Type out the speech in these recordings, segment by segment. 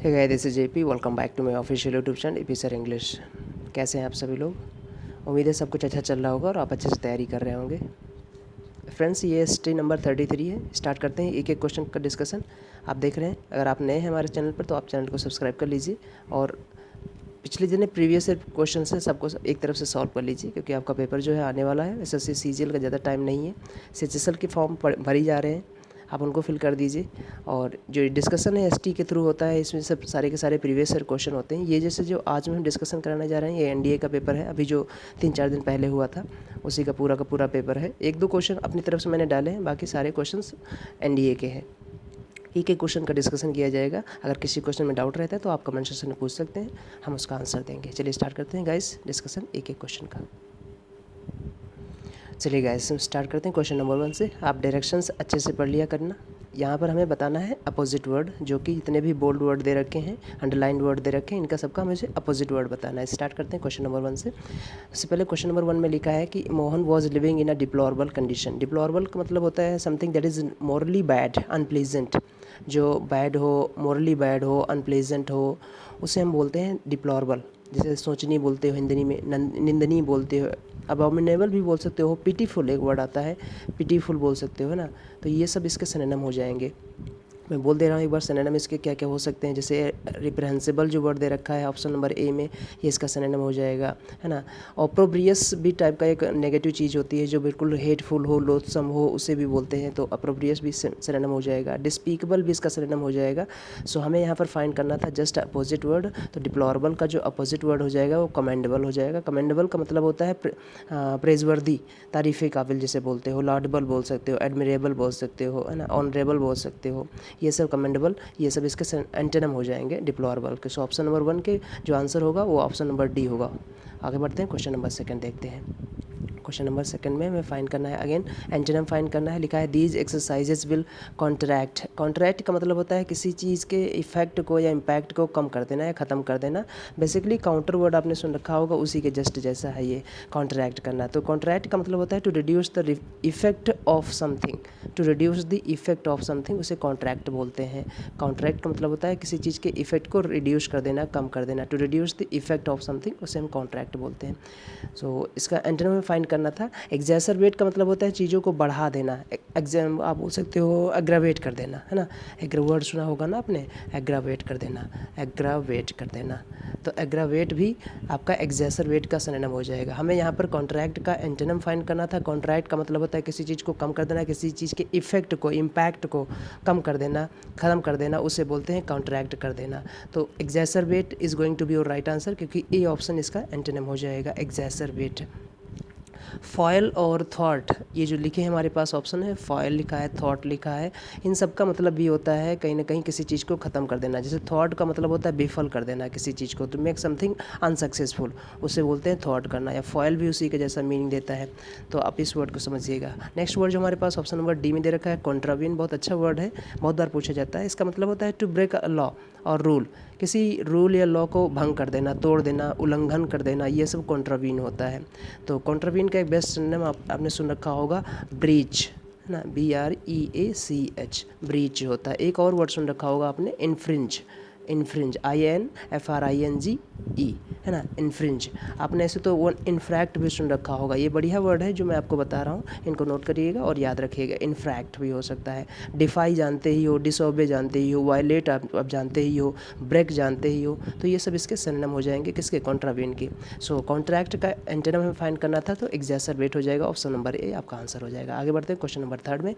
Hey guys, this is JP. Welcome back to my official YouTube channel AP sir English. कैसे हैं आप सभी लोग? उम्मीद है सब कुछ अच्छा चल रहा होगा और आप अच्छे से तैयारी कर रहे होंगे। फ्रेंड्स, ये स्टे नंबर 33 है। स्टार्ट करते हैं एक एक क्वेश्चन का डिस्कशन। आप देख रहे हैं, अगर आप नए हैं हमारे चैनल पर तो आप चैनल को सब्सक्राइब कर लीजिए और पिछले जितने प्रीवियस क्वेश्चन हैं सबको एक तरफ से सॉल्व कर लीजिए, क्योंकि आपका पेपर जो है आने वाला है। एसएससी सीजीएल का ज़्यादा टाइम नहीं है। सीएचएसएल के फॉर्म भरी जा रहे हैं, आप उनको फिल कर दीजिए। और जो डिस्कशन है एसटी के थ्रू होता है, इसमें सब सारे के सारे प्रीवियस ईयर क्वेश्चन होते हैं। ये जैसे जो आज में हम डिस्कशन कराने जा रहे हैं, ये एनडीए का पेपर है, अभी जो 3-4 दिन पहले हुआ था उसी का पूरा पेपर है। 1-2 क्वेश्चन अपनी तरफ से मैंने डाले हैं, बाकी सारे क्वेश्चन एनडीए के हैं। एक एक क्वेश्चन का डिस्कशन किया जाएगा। अगर किसी क्वेश्चन में डाउट रहता है तो आप कमेंट सेक्शन में पूछ सकते हैं, हम उसका आंसर देंगे। चलिए स्टार्ट करते हैं गाइस डिस्कशन एक एक क्वेश्चन का। चलिए गाइस स्टार्ट करते हैं क्वेश्चन नंबर 1 से। आप डायरेक्शंस अच्छे से पढ़ लिया करना। यहाँ पर हमें बताना है अपोजिट वर्ड, जो कि जितने भी बोल्ड वर्ड दे रखे हैं, अंडरलाइंड वर्ड दे रखे हैं, इनका सबका मुझे अपोजिट वर्ड बताना है। स्टार्ट करते हैं क्वेश्चन नंबर 1 से। सबसे पहले क्वेश्चन नंबर 1 में लिखा है कि Mohan was living in a deplorable condition. Deplorable का मतलब होता है something that is morally bad, unpleasant. जो बैड हो, मोरली बैड हो, अनप्लीजेंट हो, उसे हम बोलते हैं डिप्लोरेबल। जैसे सोचनी बोलते हो हिंदी में, निंदनीय बोलते हो, अबॉमिनेबल भी बोल सकते हो, पिटीफुल एक वर्ड आता है, पिटीफुल बोल सकते हो ना। तो ये सब इसके सिनोनिम हो जाएंगे। मैं बोल दे रहा हूँ एक बार सिनोनिम इसके क्या क्या हो सकते हैं। जैसे रिप्रहेंसिबल जो वर्ड दे रखा है ऑप्शन नंबर ए में, ये इसका सिनोनिम हो जाएगा, है ना। ऑप्रोब्रियस भी टाइप का एक नेगेटिव चीज़ होती है जो बिल्कुल हेटफुल हो, लोथसम हो, उसे भी बोलते हैं, तो ऑप्रोब्रियस भी सिनोनिम हो जाएगा। डिस्पीकेबल भी इसका सिनोनिम हो जाएगा। सो हमें यहाँ पर फाइंड करना था जस्ट अपोजिट वर्ड। तो डिप्लोरेबल का जो अपोजिट वर्ड हो जाएगा वो कमेंडेबल हो जाएगा। कमेंडेबल का मतलब होता है प्रेजवर्दी, तारीफ़ काबिल जिसे बोलते हो, लाउडेबल बोल सकते हो, एडमिरेबल बोल सकते हो, है ना, ऑनरेबल बोल सकते हो। ये सब कमेंडेबल, ये सब इसके एंटोनिम हो जाएंगे डिप्लोरेबल के। सो ऑप्शन नंबर 1 के जो आंसर होगा वो ऑप्शन नंबर डी होगा। आगे बढ़ते हैं, क्वेश्चन नंबर 2 देखते हैं। क्वेश्चन नंबर 2 में हमें फाइंड करना है, अगेन एंटोनिम फाइंड करना है। लिखा है these exercises will contract. Contract का मतलब होता है किसी चीज़ के इफेक्ट को या इम्पैक्ट को कम कर देना या ख़त्म कर देना। बेसिकली काउंटर वर्ड आपने सुन रखा होगा, उसी के जस्ट जैसा है ये कॉन्ट्रैक्ट करना। तो कॉन्ट्रैक्ट का मतलब होता है to reduce the effect of something. To reduce the effect of something उसे कॉन्ट्रैक्ट बोलते हैं। कॉन्ट्रैक्ट का मतलब होता है किसी चीज़ के इफेक्ट को रिड्यूस कर देना, कम कर देना। To reduce the effect of something उसे हम कॉन्ट्रैक्ट बोलते हैं। सो इसका एंटोनिम में फाइंड करना था। एग्जैसरबेट का मतलब होता है चीज़ों को बढ़ा देना। एग्जाम आप बोल सकते हो एग्रावेट कर देना, है ना। वर्ड सुना होगा ना आपने, एग्रावेट कर देना, एग्रावेट कर देना। तो एग्रावेट भी आपका एग्जैसरबेट का सिनोनिम हो जाएगा। हमें यहाँ पर कॉन्ट्रैक्ट का एंटोनिम फाइंड करना था। कॉन्ट्रैक्ट का मतलब होता है किसी चीज़ को कम कर देना, किसी चीज़ के इफेक्ट को, इम्पैक्ट को कम कर देना, ख़त्म कर देना, उसे बोलते हैं कॉन्ट्रैक्ट कर देना। तो exacerbate is going to be your right answer, क्योंकि ए ऑप्शन इसका एंटोनिम हो जाएगा, एग्जैसरबेट। फॉयल और थॉट, ये जो लिखे हैं हमारे पास ऑप्शन है, फॉयल लिखा है, थॉट लिखा है, इन सब का मतलब भी होता है कहीं ना कहीं किसी चीज़ को ख़त्म कर देना। जैसे थॉट का मतलब होता है विफल कर देना किसी चीज़ को, तो मेक समथिंग अनसक्सेसफुल, उसे बोलते हैं थॉट करना। या फॉयल भी उसी के जैसा मीनिंग देता है, तो आप इस वर्ड को समझिएगा। नेक्स्ट वर्ड जो हमारे पास ऑप्शन नंबर डी में दे रखा है, कॉन्ट्रावीन, बहुत अच्छा वर्ड है, बहुत बार पूछा जाता है। इसका मतलब होता है टू ब्रेक अ लॉ और रूल, किसी रूल या लॉ को भंग कर देना, तोड़ देना, उल्लंघन कर देना, ये सब कॉन्ट्रावीन होता है। तो कॉन्ट्रावीन का एक बेस्ट सिनोनिम आपने सुन रखा होगा, ब्रीच, है ना, BREACH, ब्रीच होता है। एक और वर्ड सुन रखा होगा आपने, इन्फ्रिंज, इन्फ्रिंज, INFRINGE, है ना, इन्फ्रिंज। आपने ऐसे तो वो इनफ्रैक्ट भी सुन रखा होगा, ये बढ़िया वर्ड है जो मैं आपको बता रहा हूँ, इनको नोट करिएगा और याद रखिएगा। इनफ्रैक्ट भी हो सकता है, डिफाई जानते ही हो, डिसओबे जानते ही हो, वायलेट आप जानते ही हो, ब्रेक जानते ही हो, तो ये सब इसके सिनोनिम हो जाएंगे, किसके, कॉन्ट्रावीन के। सो कॉन्ट्रैक्ट का एंटोनिम हमें फाइंड करना था, तो एग्जैसरबेट हो जाएगा, ऑप्शन नंबर ए आपका आंसर हो जाएगा। आगे बढ़ते हैं क्वेश्चन नंबर 3 में।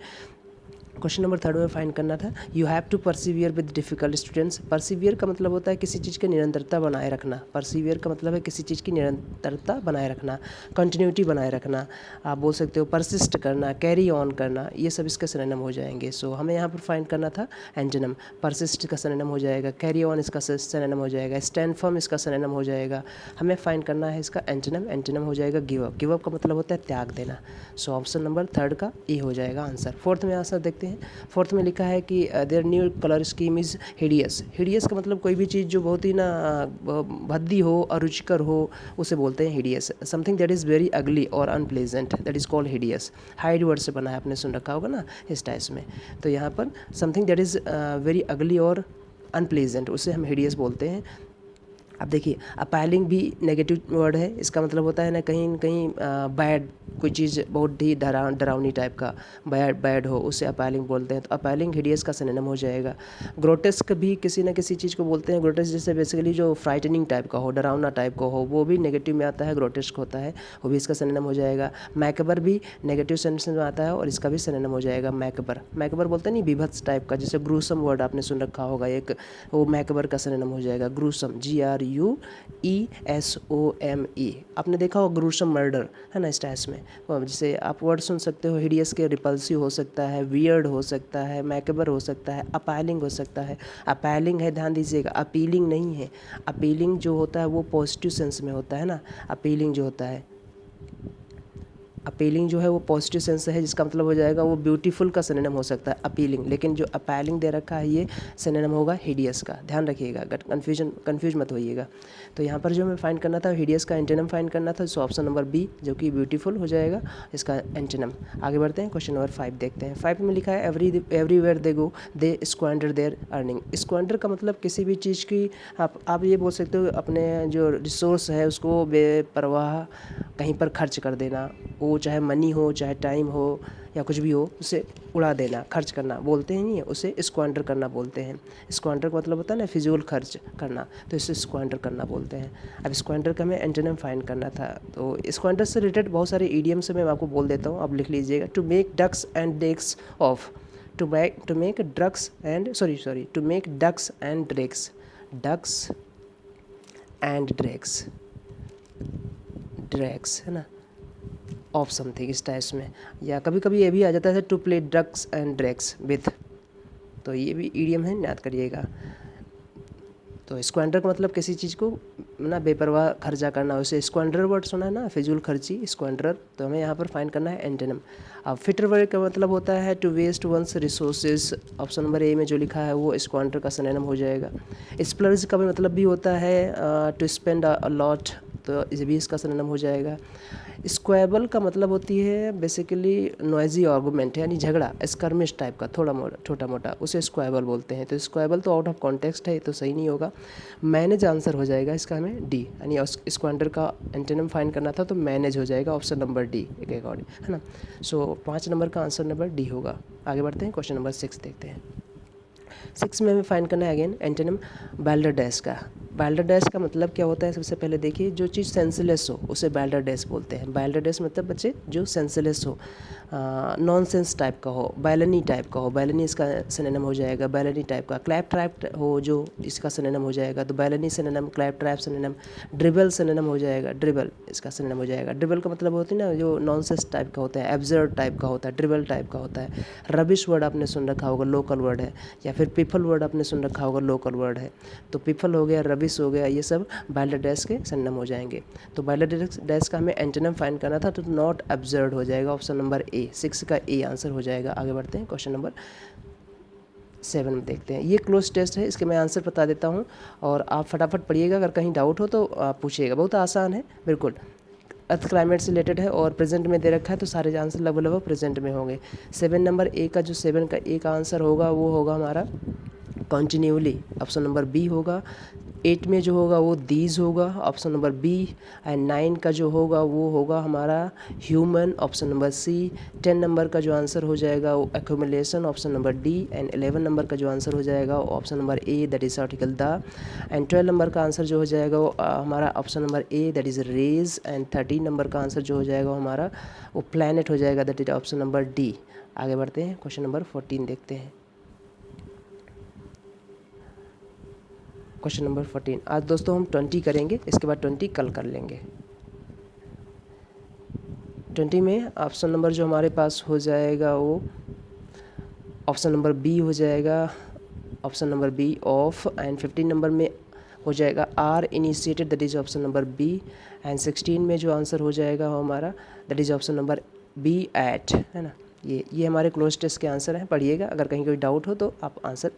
क्वेश्चन नंबर 3 में फाइंड करना था, you have to persevere with difficult students. Persevere का मतलब होता है किसी चीज़ की निरंतरता बनाए रखना। परसिवियर का मतलब है किसी चीज़ की निरंतरता बनाए रखना, कंटिन्यूटी बनाए रखना। आप बोल सकते हो परसिस्ट करना, कैरी ऑन करना, ये सब इसके सिनोनिम हो जाएंगे। सो हमें यहाँ पर फाइंड करना था एंटोनिम। परसिस्ट का सिनोनिम हो जाएगा, कैरी ऑन इसका सिनोनिम हो जाएगा, स्टैंड फर्म इसका सिनोनिम हो जाएगा। हमें फाइंड करना है इसका एंटोनिम, एंटोनिम हो जाएगा गिव अप। गिव अप का मतलब होता है त्याग देना। सो ऑप्शन नंबर 3 का ए हो जाएगा आंसर। 4th में आंसर देखते हैं। 4th में लिखा है कि their new colour scheme is hideous. Hideous का मतलब कोई भी चीज़ जो बहुत ही ना भद्दी हो, अरुचिकर हो, उसे बोलते हैं hideous. Something that is very ugly और unpleasant, that is called hideous. Hide word से बना है, आपने सुन रखा होगा ना इस टाइप में। तो यहाँ पर something that is very ugly और अनप्लेजेंट, उसे हम हिडियस बोलते हैं। अब देखिए अपैलिंग भी नेगेटिव वर्ड है, इसका मतलब होता है ना कहीं न कहीं बैड, कोई चीज़ बहुत ही डरावनी टाइप का बैड हो, उसे अपैलिंग बोलते हैं। तो अपैलिंग हिडियस का सिनोनिम हो जाएगा। ग्रोटेस्क भी किसी न किसी चीज़ को बोलते हैं। ग्रोटेस्क जैसे बेसिकली जो फ्राइटनिंग टाइप का हो, डरावना टाइप का हो, वो भी नेगेटिव में आता है, ग्रोटेस्क होता है, वो भी इसका सिनोनिम हो जाएगा। मैकबर भी नेगेटिव सेंस में आता है और इसका भी सिनोनिम हो जाएगा मैकबर। मैकबर बोलते हैं नहीं, बीभत्स टाइप का, जैसे ग्रूसम वर्ड आपने सुन रखा होगा एक, वो मैकबर का सिनोनिम हो जाएगा ग्रूसम, GRUESOME। आपने देखा हो ग्रूसम मर्डर, है ना, स्टैस में। जैसे आप वर्ड सुन सकते हो हिडियस के, रिपल्सिव हो सकता है, वियर्ड हो सकता है, मैकबर हो सकता है, अपैलिंग हो सकता है। अपैलिंग है, ध्यान दीजिएगा, अपीलिंग नहीं है। अपीलिंग जो होता है वो पॉजिटिव सेंस में होता है ना, अपीलिंग जो होता है, अपीलिंग जो है वो पॉजिटिव सेंस है, जिसका मतलब हो जाएगा वो ब्यूटीफुल का सिनोनिम हो सकता है अपीलिंग, लेकिन जो अपैलिंग दे रखा है ये सिनोनिम होगा हिडियस का, ध्यान रखिएगा, कंफ्यूज मत होइएगा। तो यहाँ पर जो हमें फाइंड करना था हिडियस का एंटोनिम फाइंड करना था, सो ऑप्शन नंबर बी जो कि ब्यूटीफुल हो जाएगा इसका एंटोनिम। आगे बढ़ते हैं, क्वेश्चन नंबर 5 देखते हैं। 5 में लिखा है everywhere they go they squander their earning. Squander का मतलब किसी भी चीज़ की आप ये बोल सकते हो अपने जो रिसोर्स है उसको बेपरवाह कहीं पर खर्च कर देना, वो चाहे मनी हो, चाहे टाइम हो, या कुछ भी हो, उसे उड़ा देना, खर्च करना बोलते हैं, नहीं है, उसे स्क्वांडर करना बोलते हैं। स्क्वांडर का मतलब होता है ना फिजूल खर्च करना, तो इसे स्क्वांडर करना बोलते हैं। अब स्क्वांडर का हमें एंटोनिम फाइंड करना था, तो स्क्वांडर से रिलेटेड बहुत सारे ईडियम्स मैं आपको बोल देता हूँ, आप लिख लीजिएगा। To make ducks and drakes of, to make ducks and to make ducks and drakes, ducks and drakes है ना, ऑफ समथिंग इस टाइप्स में, या कभी कभी ये भी आ जाता है to play ducks and drakes with, तो ये भी ईडियम है, याद करिएगा। तो स्क्वांडर का मतलब किसी चीज़ को ना बेपरवाह खर्चा करना, उसे स्क्वांडर वर्ड सुना है ना, फिजूल खर्ची, स्क्वांडर। तो हमें यहाँ पर फाइंड करना है एंटोनिम। अब फिटर वर्ड का मतलब होता है to waste one's resources, option number A में जो लिखा है वो स्क्वांडर का सिनोनिम हो जाएगा। स्प्लर्ज का भी मतलब भी होता है टू स्पेंड अ लॉट, तो इस भी इसका सिनोनिम हो जाएगा। स्क्वेबल का मतलब होती है बेसिकली नॉइजी आर्गूमेंट, यानी झगड़ा, स्कर्मिश टाइप का, छोटा मोटा, उसे स्क्वेबल बोलते हैं। तो स्क्वेबल तो आउट ऑफ कॉन्टेक्स्ट है, तो सही नहीं होगा। मैनेज आंसर हो जाएगा इसका हमें डी, यानी स्क्वांडर का एंटोनिम फाइंड करना था तो मैनेज हो जाएगा ऑप्शन नंबर डी के अकॉर्डिंग, है ना। सो 5 नंबर का आंसर नंबर डी होगा। आगे बढ़ते हैं, क्वेश्चन नंबर 6 देखते हैं। 6 में हमें फाइंड करना है अगेन एंटोनिम बैल्डरडेस का। बैल्डरडेस का मतलब क्या होता है, सबसे पहले देखिए, जो चीज़ सेंसलेस हो उसे बैल्डरडेस बोलते हैं। बैल्डरडेस मतलब बच्चे जो सेंसलेस हो, नॉनसेंस टाइप का हो, बैलनी टाइप का हो, बैलनी इसका सिनोनिम हो जाएगा, बैलनी टाइप का। क्लैप ट्रैप हो जो इसका सिनोनिम हो जाएगा, तो baloney synonym, claptrap synonym. Dribble synonym हो जाएगा, ड्रिबल इसका सिनोनिम हो जाएगा। ड्रिबल का मतलब होती है ना जो नॉनसेंस टाइप का होता है, एब्सर्ड टाइप का होता है, ड्रिबल टाइप का होता है। रबिश वर्ड आपने सुन रखा होगा, लोकल वर्ड है, या फिर पीपल वर्ड आपने सुन रखा होगा, लोकल वर्ड है। तो पीपल हो गया, रबिश हो गया, ये सब बैल्डरडेस के सिनोनिम हो जाएंगे। तो बैल्डरडेस का हमें एंटोनिम फाइंड करना था, तो नॉट एब्सर्ड हो जाएगा, ऑप्शन नंबर ए, 6 का ए आंसर हो जाएगा। आगे बढ़ते हैं, क्वेश्चन नंबर 7 में देखते हैं। ये क्लोज टेस्ट है, इसके मैं आंसर बता देता हूँ और आप फटाफट पढ़िएगा, अगर कहीं डाउट हो तो आप पूछिएगा। बहुत आसान है बिल्कुल, अर्थ क्लाइमेट से रिलेटेड है और प्रेजेंट में दे रखा है, तो सारे आंसर लगभग प्रेजेंट में होंगे। 7 नंबर ए का जो 7 का ए का आंसर होगा वो होगा हमारा कॉन्टिन्यूली, ऑप्शन नंबर बी होगा। 8 में जो होगा वो दीज होगा, ऑप्शन नंबर बी। एंड 9 का जो होगा वो होगा हमारा human, option number C. 10 number का जो आंसर हो जाएगा वो accumulation, option number D. And 11 number का जो आंसर हो जाएगा वो option number A, that is article the. And 12 number का आंसर जो हो जाएगा वो हमारा option number A, that is rays. And 13 number का आंसर जो हो जाएगा वो हमारा वो प्लैनेट हो जाएगा, that is option number D. आगे बढ़ते हैं, क्वेश्चन नंबर 14 देखते हैं। क्वेश्चन नंबर 14, आज दोस्तों हम 20 करेंगे, इसके बाद 20 कल कर लेंगे। 20 में ऑप्शन नंबर जो हमारे पास हो जाएगा वो ऑप्शन नंबर बी हो जाएगा, option number B of. And 15 number में हो जाएगा are initiated, that is option number B. And 16 में जो आंसर हो जाएगा वो हमारा that is option number B at, है ना। ये हमारे क्लोज टेस्ट के आंसर हैं, पढ़िएगा, अगर कहीं कोई डाउट हो तो आप आंसर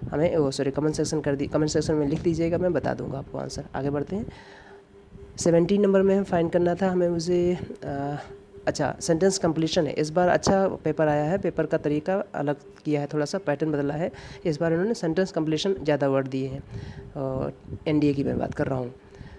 हमें कमेंट सेक्शन में लिख दीजिएगा, मैं बता दूंगा आपको आंसर। आगे बढ़ते हैं, 17 नंबर में फाइंड करना था हमें उसे अच्छा सेंटेंस कंप्लीशन है, इस बार अच्छा पेपर आया है, पेपर का तरीका अलग किया है, थोड़ा सा पैटर्न बदला है। इस बार इन्होंने सेंटेंस कंप्लीशन ज़्यादा वर्ड दिए हैं, एनडीए की मैं बात कर रहा हूँ।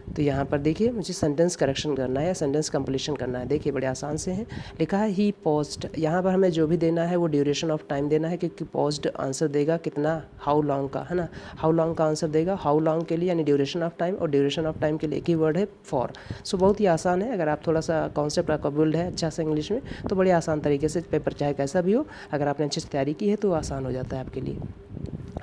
तो यहाँ पर देखिए मुझे सेंटेंस करेक्शन करना है या सेंटेंस कंप्लीशन करना है। देखिए बड़े आसान से हैं, लिखा है ही पॉज्ड। यहाँ पर हमें जो भी देना है वो ड्यूरेशन ऑफ टाइम देना है, क्योंकि पॉज्ड आंसर देगा कितना, हाउ लॉन्ग का, है ना। हाउ लॉन्ग का आंसर देगा हाउ लॉन्ग के लिए, यानी ड्यूरेशन ऑफ टाइम, और ड्यूरेशन ऑफ टाइम के लिए एक ही वर्ड है फॉर। सो बहुत ही आसान है, अगर आप थोड़ा सा कॉन्सेप्ट आपका बिल्ड है अच्छा सा इंग्लिश में तो बड़े आसान तरीके से पेपर चाहे कैसा भी हो, अगर आपने अच्छे से तैयारी की है तो आसान हो जाता है आपके लिए।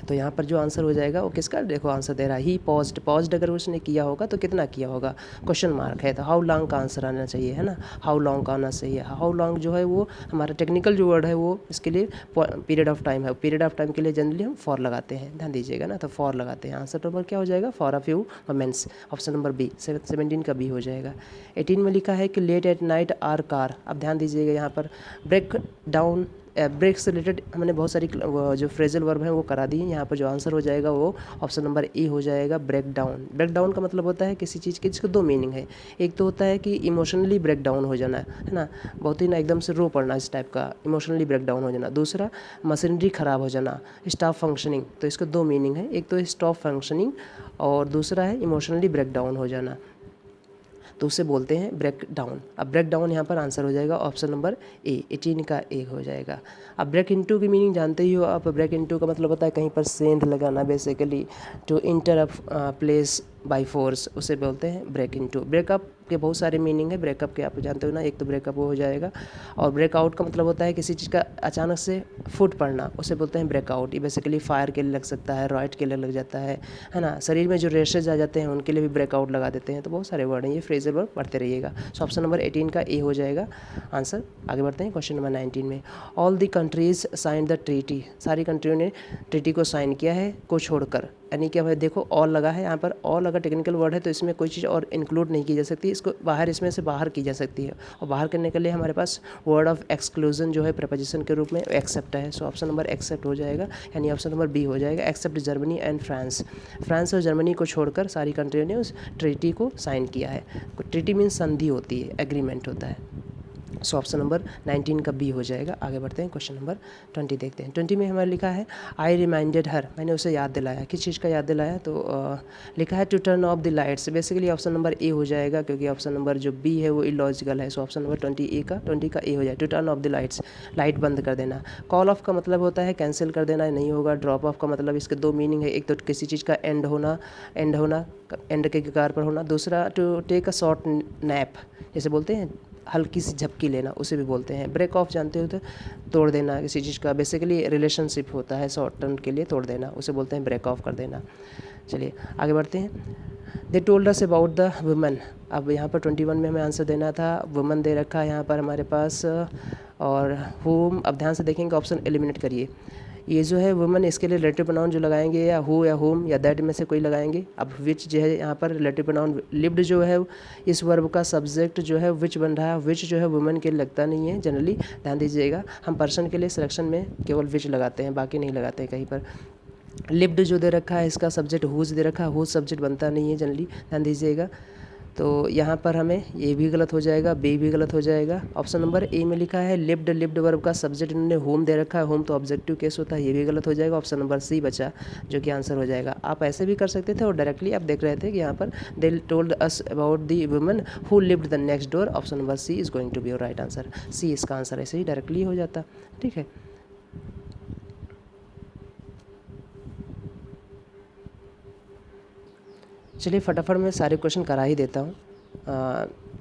तो यहाँ पर जो आंसर हो जाएगा वो किसका, देखो आंसर दे रहा है ही पॉज्ड। पॉज्ड अगर उसने किया होगा तो कितना किया होगा, क्वेश्चन मार्क है, तो हाउ लॉन्ग का आंसर आना चाहिए, है ना। हाउ लॉन्ग का आना चाहिए। हाउ लॉन्ग जो है वो हमारा टेक्निकल जो वर्ड है वो इसके लिए पीरियड ऑफ टाइम है। पीरियड ऑफ टाइम के लिए जनरली हम फॉर लगाते हैं, ध्यान दीजिएगा ना, तो फॉर लगाते हैं। आंसर नंबर क्या हो जाएगा, for a few moments, option number B. 17 का बी हो जाएगा। 18 में लिखा है कि late at night our car. अब ध्यान दीजिएगा यहाँ पर ब्रेक डाउन, ब्रेक से रिलेटेड हमने बहुत सारी जो फ्रेजल वर्ब हैं वो करा दी हैं। यहाँ पर जो आंसर हो जाएगा वो ऑप्शन नंबर ए हो जाएगा, ब्रेक डाउन। ब्रेक डाउन का मतलब होता है किसी चीज़ के, जिसके दो मीनिंग है। एक तो होता है कि इमोशनली ब्रेक डाउन हो जाना, है ना, बहुत ही ना एकदम से रो पड़ना, इस टाइप का इमोशनली ब्रेक डाउन हो जाना। दूसरा मशीनरी ख़राब हो जाना, स्टॉप फंक्शनिंग। तो इसके दो मीनिंग है, एक तो स्टॉप फंक्शनिंग और दूसरा है इमोशनली ब्रेक डाउन हो जाना, तो उसे बोलते हैं ब्रेक डाउन। अब ब्रेक डाउन यहाँ पर आंसर हो जाएगा ऑप्शन नंबर ए, 18 का ए हो जाएगा। अब ब्रेक इनटू की मीनिंग जानते ही हो आप। ब्रेक इनटू का मतलब होता है कहीं पर सेंध लगाना, basically to enter a place by force, उसे बोलते हैं ब्रेक इनटू। ब्रेकअप के बहुत सारे मीनिंग है ब्रेकअप के, आप जानते हो ना। एक तो ब्रेकअप हो जाएगा, और ब्रेकआउट का मतलब होता है किसी चीज़ का अचानक से फूट पड़ना, उसे बोलते हैं ब्रेकआउट। ये बेसिकली फायर के लिए लग सकता है, रॉयट के लिए लग जाता है ना। शरीर में जो रेशेज आ जाते हैं उनके लिए भी ब्रेकआउट लगा देते हैं। तो बहुत सारे वर्ड हैं, ये फ्रेजल वर्ड पढ़ते रहिएगा। सो ऑप्शन नंबर 18 का ए हो जाएगा आंसर। आगे बढ़ते हैं क्वेश्चन नंबर 19 में। All the countries sign the treaty. सारी कंट्रियों ने ट्रीटी को साइन किया है, को छोड़कर, यानी कि हमें देखो ऑल लगा है यहाँ पर। ऑल अगर टेक्निकल वर्ड है तो इसमें कोई चीज़ और इंक्लूड नहीं की जा सकती, इसको बाहर, इसमें से बाहर की जा सकती है। और बाहर करने के लिए हमारे पास वर्ड ऑफ एक्सक्लूजन जो है प्रपोजिशन के रूप में एक्सेप्ट है। सो ऑप्शन नंबर एक्सेप्ट हो जाएगा, यानी ऑप्शन नंबर बी हो जाएगा, except Germany and France. France और जर्मनी को छोड़कर सारी कंट्रियों ने उस ट्रीटी को साइन किया है। ट्रीटी मीन्स संधि होती है, एग्रीमेंट होता है। सो ऑप्शन नंबर 19 का बी हो जाएगा। आगे बढ़ते हैं क्वेश्चन नंबर 20 देखते हैं। 20 में हमारे लिखा है आई रिमाइंडेड हर, मैंने उसे याद दिलाया। किस चीज़ का याद दिलाया, तो लिखा है to turn off the lights. Basically option number A हो जाएगा, क्योंकि ऑप्शन नंबर जो बी है वो इलॉजिकल है। सो ऑप्शन नंबर 20 का ए हो जाएगा, to turn off the lights, light बंद कर देना। कॉल ऑफ का मतलब होता है कैंसिल कर देना, नहीं होगा। ड्रॉप ऑफ का मतलब, इसके दो मीनिंग है, एक तो किसी चीज़ का एंड होना, एंड के कगार पर होना। दूसरा to take a short nap, जैसे बोलते हैं हल्की सी झपकी लेना, उसे भी बोलते हैं। ब्रेक ऑफ जानते हो तो तोड़ देना किसी चीज़ का, बेसिकली रिलेशनशिप होता है, शॉर्ट टर्म के लिए तोड़ देना, उसे बोलते हैं ब्रेक ऑफ कर देना। चलिए आगे बढ़ते हैं। दे told us about the women. अब यहाँ पर 21 में हमें आंसर देना था, वुमेन दे रखा है यहाँ पर हमारे पास, और होम। अब ध्यान से देखेंगे, ऑप्शन एलिमिनेट करिए। ये जो है वुमेन, इसके लिए रिलेटिव प्रोनाउन जो लगाएंगे या हु या होम या दैट में से कोई लगाएंगे। अब विच जो है यहाँ पर रिलेटिव प्रोनाउन, लिव्ड जो है इस वर्ब का सब्जेक्ट जो है विच बन रहा है। विच जो है वुमेन के लिए लगता नहीं है जनरली, ध्यान दीजिएगा। हम पर्सन के लिए सिलेक्शन में केवल विच लगाते हैं, बाकी नहीं लगाते हैं कहीं पर। लिव्ड जो दे रखा है इसका सब्जेक्ट हुज दे रखा है, हुज सब्जेक्ट बनता नहीं है जनरली, ध्यान दीजिएगा। तो यहाँ पर हमें ये भी गलत हो जाएगा, बी भी गलत हो जाएगा। ऑप्शन नंबर ए में लिखा है लिव्ड, लिव्ड वर्ब का सब्जेक्ट इन्होंने होम दे रखा है, होम तो ऑब्जेक्टिव केस होता है, ये भी गलत हो जाएगा। ऑप्शन नंबर सी बचा, जो कि आंसर हो जाएगा। आप ऐसे भी कर सकते थे और डायरेक्टली आप देख रहे थे कि यहाँ पर they told us about the women who lived the next door. Option number C is going to be your right answer. C इसका आंसर ऐसे ही डायरेक्टली हो जाता, ठीक है। चलिए फटाफट मैं सारे क्वेश्चन करा ही देता हूँ।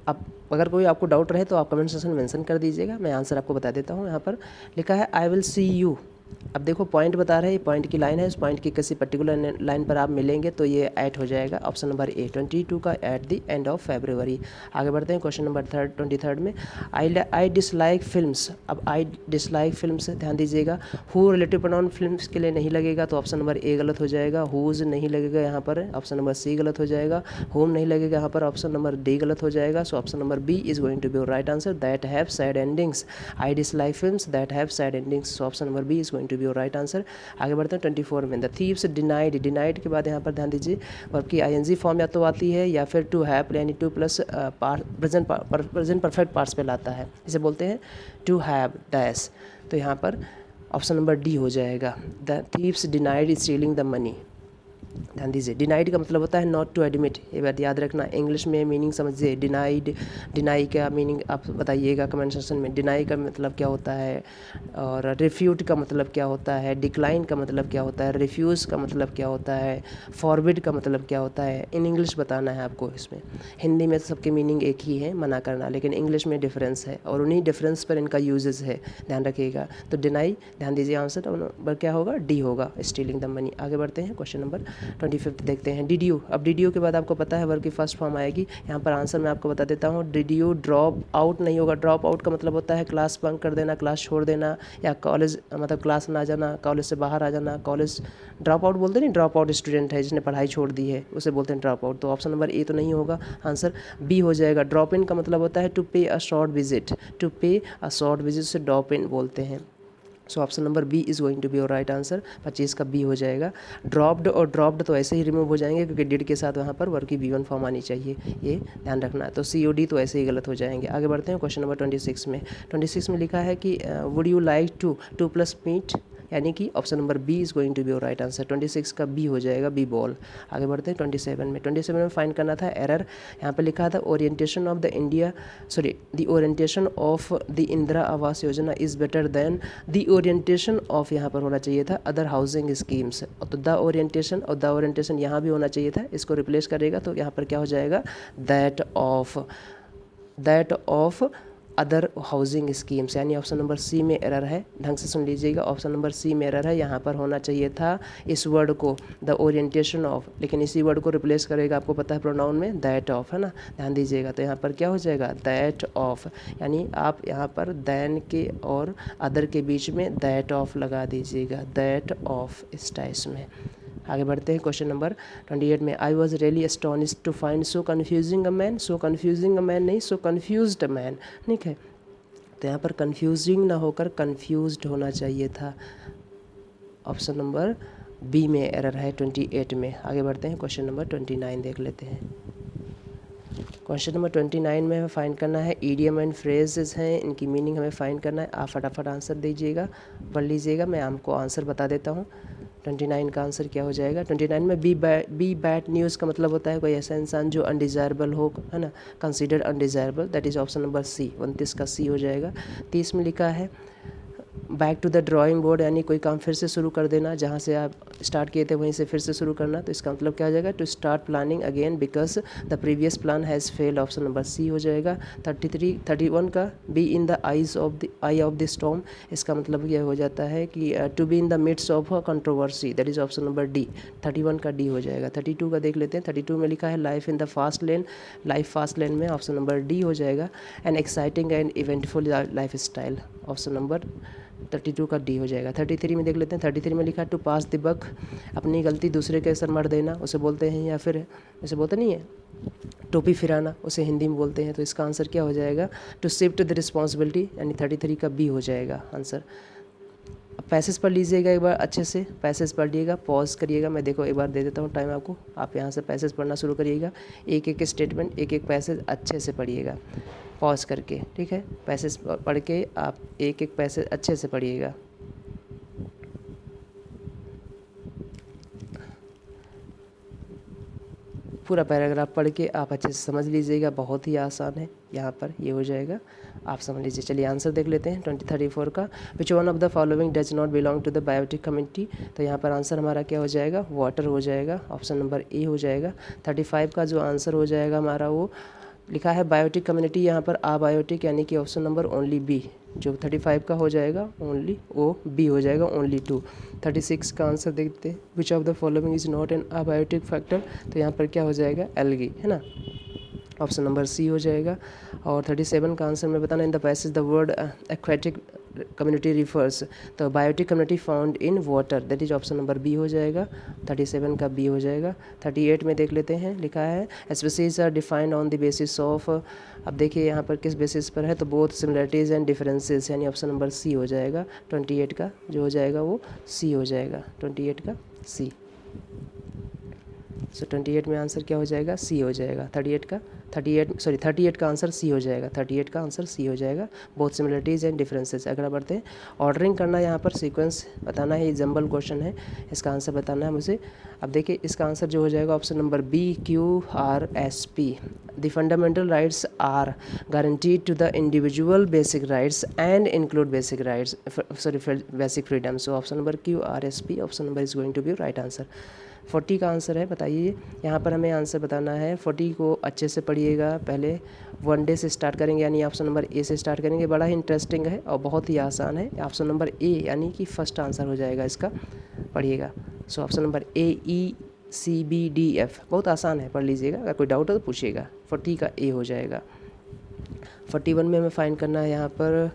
अब अगर कोई आपको डाउट रहे तो आप कमेंट सेक्शन में मेंशन कर दीजिएगा, मैं आंसर आपको बता देता हूँ। यहाँ पर लिखा है आई विल सी यू। अब देखो पॉइंट बता रहे हैं, ये पॉइंट की लाइन है, इस पॉइंट की किसी पर्टिकुलर लाइन पर आप मिलेंगे तो ये ऐड हो जाएगा। ऑप्शन नंबर ए 22 का at the end of February. आगे बढ़ते हैं क्वेश्चन नंबर 23 में। आई डिसलाइक फिल्म्स। अब आई डिसलाइक फिल्म्स, ध्यान दीजिएगा। हु रिलेटिव प्रोनाउन फिल्म्स के लिए नहीं लगेगा, तो ऑप्शन नंबर ए गलत हो जाएगा। हुज नहीं लगेगा यहाँ पर, ऑप्शन नंबर सी गलत हो जाएगा। होम नहीं लगेगा यहाँ पर, ऑप्शन नंबर डी गलत हो जाएगा। So option number B is going to be right answer, that have sad endings. I dislike films that have sad endings. So option number B is going to be your right answer. आगे बढ़ते हैं 24 में, the thieves denied, denied के बाद यहाँ पर ध्यान दीजिए वर्ब की आईएनजी फॉर्म या तो आती है या फिर टू हैव यानी two plus present perfect parts पे लाता है, इसे बोलते हैं टू हैव डैश। तो यहाँ पर ऑप्शन नंबर डी हो जाएगा, the thieves denied stealing the money. ध्यान दीजिए, डिनाइड का मतलब होता है नॉट टू एडमिट, ये बात याद रखना। इंग्लिश में मीनिंग समझिए, डिनाइड, डिनाई का मीनिंग आप बताइएगा कमेंट सेक्शन में, डिनाई का मतलब क्या होता है, और रिफ्यूट का मतलब क्या होता है, डिक्लाइन का मतलब क्या होता है, रिफ्यूज़ का मतलब क्या होता है, फॉरबिड का मतलब क्या होता है, इन इंग्लिश बताना है आपको। इसमें हिंदी में सबके मीनिंग एक ही है, मना करना, लेकिन इंग्लिश में डिफरेंस है और उन्हीं डिफरेंस पर इनका यूजेस है, ध्यान रखिएगा। तो डिनाई, ध्यान दीजिए आंसर नंबर क्या होगा, डी होगा, स्टीलिंग द मनी। आगे बढ़ते हैं क्वेश्चन नंबर 25 देखते हैं, डिड यू। अब डिड यू के बाद आपको पता है वर्ब की फर्स्ट फॉर्म आएगी। यहाँ पर आंसर मैं आपको बता देता हूँ, डिड यू ड्रॉप आउट नहीं होगा। ड्रॉप आउट का मतलब होता है क्लास बंक कर देना, क्लास छोड़ देना, या कॉलेज मतलब क्लास ना जाना, कॉलेज से बाहर आ जाना। कॉलेज ड्रॉप आउट बोलते नहीं, ड्रॉप आउट स्टूडेंट है जिसने पढ़ाई छोड़ दी है, उसे बोलते हैं ड्रॉप आउट। तो ऑप्शन नंबर ए तो नहीं होगा, आंसर बी हो जाएगा। ड्रॉप इन का मतलब होता है to pay a short visit, to pay a short visit से ड्रॉप इन बोलते हैं। So option number B is going to be your right answer. 25 का बी हो जाएगा। ड्रॉप्ड और ड्रॉप्ड तो ऐसे ही रिमूव हो जाएंगे क्योंकि डिड के साथ वहाँ पर वर्ब की V1 फॉर्म आनी चाहिए, ये ध्यान रखना है। तो सी ओ डी तो ऐसे ही गलत हो जाएंगे। आगे बढ़ते हैं क्वेश्चन नंबर 26 में। 26 में लिखा है कि would you like to plus meet, यानी कि option number B is going to be your right answer. 26 का बी हो जाएगा, बी बॉल। आगे बढ़ते हैं 27 में। 27 में फाइंड करना था एरर। यहाँ पे लिखा था orientation of the India, sorry the orientation of the Indira Awas Yojana is better than the orientation of, यहाँ पर होना चाहिए था अदर हाउसिंग स्कीम्स। तो द ओरिएंटेशन और द ओरिएंटेशन यहाँ भी होना चाहिए था, इसको रिप्लेस करेगा तो यहाँ पर क्या हो जाएगा, that of other housing schemes, यानी ऑप्शन नंबर सी में एरर है। ढंग से सुन लीजिएगा, ऑप्शन नंबर सी में एरर है। यहाँ पर होना चाहिए था इस वर्ड को द ओरिएंटेशन ऑफ, लेकिन इसी वर्ड को रिप्लेस करेगा, आपको पता है प्रोनाउन में दैट ऑफ है ना, ध्यान दीजिएगा। तो यहाँ पर क्या हो जाएगा, दैट ऑफ, यानी आप यहाँ पर दैन के और अदर के बीच में दैट ऑफ लगा दीजिएगा, दैट ऑफ इस टाइप्स में। आगे बढ़ते हैं क्वेश्चन नंबर 28 में। I was really astonished to find so confusing a man, so confusing a man नहीं, सो कन्फ्यूज्ड अ मैन, ठीक है। तो यहाँ पर कन्फ्यूजिंग ना होकर कन्फ्यूज्ड होना चाहिए था। ऑप्शन नंबर बी में एरर है 28 में। आगे बढ़ते हैं क्वेश्चन नंबर 29 देख लेते हैं। क्वेश्चन नंबर 29 में हमें फाइंड करना है ईडियम एंड फ्रेजेस हैं, इनकी मीनिंग हमें फाइंड करना है। आप फटाफट आंसर दीजिएगा, पढ़ लीजिएगा, मैं आपको आंसर बता देता हूँ। 29 का आंसर क्या हो जाएगा, 29 में बी बैड न्यूज़ का मतलब होता है कोई ऐसा इंसान जो अनडिज़ायरेबल हो, है ना, considered undesirable, that is option number C. 29 का सी हो जाएगा। 30 में लिखा है back to the drawing board, यानी कोई काम फिर से शुरू कर देना, जहाँ से आप स्टार्ट किए थे वहीं से फिर से शुरू करना। तो इसका मतलब क्या हो जाएगा, to start planning again because the previous plan has failed, option number C हो जाएगा। 31 का B in the eye of the storm, इसका मतलब यह हो जाता है कि to be in the midst of a controversy, that is option number D. 31 का डी हो जाएगा। 32 का देख लेते हैं। 32 में लिखा है life in the fast lane, life fast lane में ऑप्शन नंबर डी हो जाएगा। An exciting and eventful life style, option number 32 का डी हो जाएगा। 33 में देख लेते हैं। 33 में लिखा है टू पास द बक, अपनी गलती दूसरे के सर मर देना उसे बोलते हैं, या फिर उसे बोलते नहीं है टोपी फिराना, उसे हिंदी में बोलते हैं। तो इसका आंसर क्या हो जाएगा, टू शिफ्ट द रिस्पॉन्सिबिलिटी, यानी 33 का बी हो जाएगा आंसर। अब पैसेज पढ़ लीजिएगा एक बार अच्छे से, पैसेज पढ़िएगा, पॉज करिएगा, मैं देखो एक बार दे देता हूँ टाइम आपको, आप यहाँ से पैसेज पढ़ना शुरू करिएगा। एक एक स्टेटमेंट, एक एक पैसेज अच्छे से पढ़िएगा पॉज करके, ठीक है। पैसेज पढ़ के आप एक एक पैसेज अच्छे से पढ़िएगा। पूरा पैराग्राफ पढ़ के आप अच्छे से समझ लीजिएगा, बहुत ही आसान है, यहाँ पर ये हो जाएगा, आप समझ लीजिए। चलिए आंसर देख लेते हैं 34 का। Which one of the following does not belong to the biotic community, तो यहाँ पर आंसर हमारा क्या हो जाएगा, वाटर हो जाएगा, ऑप्शन नंबर ए हो जाएगा। 35 का जो आंसर हो जाएगा हमारा वो लिखा है बायोटिक कम्युनिटी, यहाँ पर अबायोटिक, यानी कि ऑप्शन नंबर ओनली बी, जो 35 का हो जाएगा ओनली ओ बी हो जाएगा, ओनली 2। 36 का आंसर देखते हैं। Which of the following is not an abiotic factor, तो यहाँ पर क्या हो जाएगा, एल्गी, है ना, ऑप्शन नंबर सी हो जाएगा। और 37 का आंसर में बताना, in the passage the word aquatic community refers, तो biotic community found in water, that is option number B हो जाएगा। 37 का बी हो जाएगा। 38 में देख लेते हैं, लिखा है species are defined on the basis of, अब देखिए यहाँ पर किस बेसिस पर है, तो बोथ सिमिलरिटीज़ एंड डिफरेंसेस, यानी ऑप्शन नंबर सी हो जाएगा। 28 का जो हो जाएगा वो सी हो जाएगा, 28 का सी। सो 28 में आंसर क्या हो जाएगा, सी हो जाएगा। 38 का आंसर सी हो जाएगा। 38 का आंसर सी हो जाएगा, बोथ सिमिलरिटीज़ एंड डिफरेंसेस। अगर आप बढ़ते हैं, ऑर्डरिंग करना, यहाँ पर सीक्वेंस बताना है, ये जंबल क्वेश्चन है, इसका आंसर बताना है मुझे। अब देखिए इसका आंसर जो हो जाएगा option number B, QRSP। The fundamental rights are guaranteed to the individual basic rights and include basic rights, basic freedom. So option number QRSP, option number is going to be right answer. 40 का answer है, बताइए। यहाँ पर हमें answer बताना है। 40 को अच्छे से पढ़िएगा, पहले 1 डे से स्टार्ट करेंगे, यानी ऑप्शन नंबर ए से स्टार्ट करेंगे। बड़ा ही इंटरेस्टिंग है और बहुत ही आसान है। ऑप्शन नंबर ए यानी कि फर्स्ट आंसर हो जाएगा इसका, पढ़िएगा। सो ऑप्शन नंबर AECBDF, बहुत आसान है, पढ़ लीजिएगा। अगर कोई डाउट हो तो पूछिएगा। 40 का ए हो जाएगा। 41 में हमें फाइंड करना है यहाँ पर,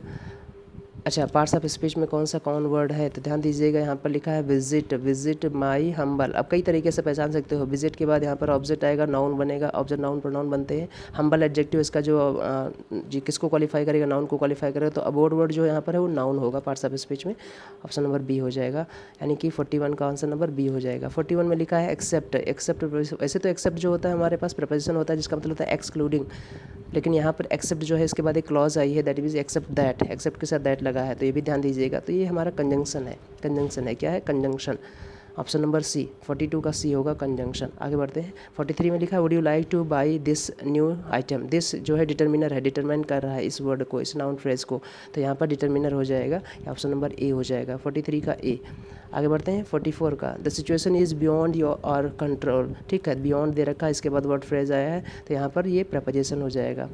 अच्छा, पार्ट्स ऑफ स्पीच में कौन सा कौन वर्ड है, तो ध्यान दीजिएगा। यहाँ पर लिखा है विजिट, विजिट माई हम्बल। अब कई तरीके से पहचान सकते हो। विजिट के बाद यहाँ पर ऑब्जेक्ट आएगा, नाउन बनेगा, ऑब्जेक्ट नाउन प्रोनाउन बनते हैं। हम्बल एडजेक्टिव, इसका जो जी किसको क्वालिफाई करेगा, नाउन को क्वालिफाई करेगा, तो अबाउट वर्ड जो यहाँ पर है वो नाउन होगा पार्ट्स ऑफ स्पीच में। ऑप्शन नंबर बी हो जाएगा, यानी कि 41 का आंसर नंबर बी हो जाएगा। 41 में लिखा है एक्सेप्ट। एक्सेप्ट, वैसे तो एक्सेप्ट जो होता है हमारे पास प्रपोजिशन होता है जिसका मतलब होता है एक्सक्लूडिंग, लेकिन यहाँ पर एक्सेप्ट जो है इसके बाद एक क्लॉज आई है, that means except that, except के साथ दैट लगा है, तो ये भी ध्यान दीजिएगा। तो ये हमारा कंजंक्शन है, कंजंक्शन है, क्या है, कंजंक्शन। ऑप्शन नंबर सी, 42 का सी होगा, कंजंक्शन। आगे बढ़ते हैं। 43 में लिखा है would you like two by this new item. This जो है डिटर्मिनर है, डिटरमाइन कर रहा है इस वर्ड को, इस नाउन फ्रेज को, तो यहाँ पर डिटर्मिनर हो जाएगा, ऑप्शन नंबर ए हो जाएगा। 43 का ए। आगे बढ़ते हैं 44 का, the situation is beyond your और कंट्रोल। ठीक है, बियॉन्ड दे रखा है, इसके बाद वर्ड फ्रेज आया है, तो यहाँ पर ये प्रपोजिशन हो जाएगा।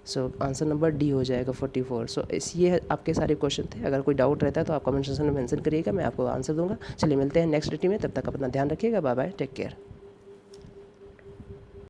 सो आंसर नंबर डी हो जाएगा 44। सो ये आपके सारे क्वेश्चन थे। अगर कोई डाउट रहता है तो आप कमेंट सेक्शन में मेंशन करिएगा, मैं आपको आंसर दूंगा। चलिए मिलते हैं नेक्स्ट वीडियो में, तब तक अपना ध्यान रखिएगा। Bye bye, take care.